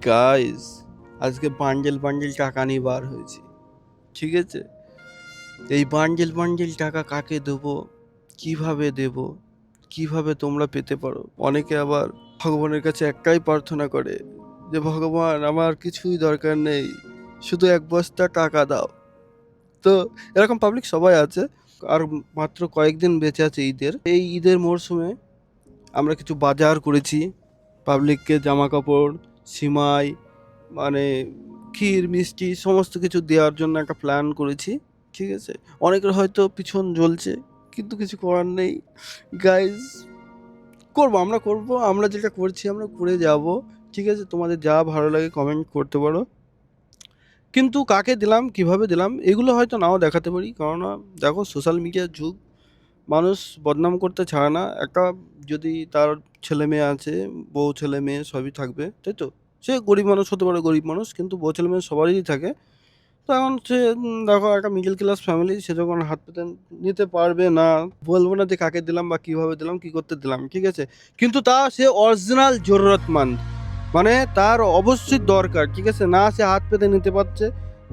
Guys, আজকে bundle bundle টাকা নিয়ে বার হয়েছি, ঠিক আছে? এই বান্ডেল বান্ডেল টাকা কাকে দেবো, কিভাবে দেব, কিভাবে তোমরা পেতে পারো। অনেকে আবার ভগবানের কাছে একটাই প্রার্থনা করে যে ভগবান আমার কিছুই দরকার নেই, শুধু এক বস্তা টাকা দাও। তো এরকম পাবলিক সবাই আছে। আর মাত্র কয়েকদিন বেঁচে আছে ঈদের। এই ঈদের মরশুমে আমরা কিছু বাজার করেছি, পাবলিককে জামা কাপড়, সিমাই, মানে ক্ষীর মিষ্টি সমস্ত কিছু দেওয়ার জন্য একটা প্ল্যান করেছি, ঠিক আছে? অনেকের হয়তো পিছন জ্বলছে, কিন্তু কিছু করার নেই গাইজ। আমরা যেটা করছি আমরা করে যাব, ঠিক আছে? তোমাদের যা ভালো লাগে কমেন্ট করতে পারো, কিন্তু কাকে দিলাম কিভাবে দিলাম এগুলো হয়তো নাও দেখাতে পারি, কারণ দেখো সোশ্যাল মিডিয়ার যুগ, মানুষ বদনাম করতে ছাড়ে না। একটা যদি তার ছেলে মেয়ে আছে, বউ ছেলে মেয়ে সবই থাকবে, তাই তো? সে গরিব মানুষ হতে পারে, গরিব মানুষ, কিন্তু বউ ছেলে মেয়ে সবারই থাকে। তো এখন সে দেখো একটা মিডল ক্লাস ফ্যামিলি, সে যখন হাত পেতে নিতে পারবে না, বলবো না যে কাকে দিলাম বা কিভাবে দিলাম কি করতে দিলাম, ঠিক আছে? কিন্তু তা সে অরিজিনাল জরুরতমন্দ, মানে তার অবশ্যই দরকার, ঠিক আছে? না সে হাত পেতে নিতে পারছে,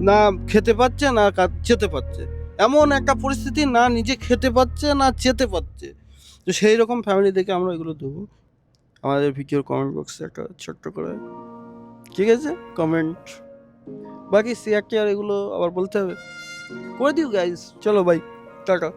না খেতে পাচ্ছে, না যেতে পারছে, এমন একটা পরিস্থিতি, না নিজে খেতে পাচ্ছে না যেতে পারছে। তো সেই রকম ফ্যামিলি দেখে আমরা এগুলো দেবো আমাদের ভিডিওর কমেন্ট বক্সে একটা ছোট্ট করে, ঠিক আছে? কমেন্ট, বাকি শেয়ার টেয়ার এগুলো আবার বলতে হবে, করে দিও গাইস। চলো ভাই, টাটা।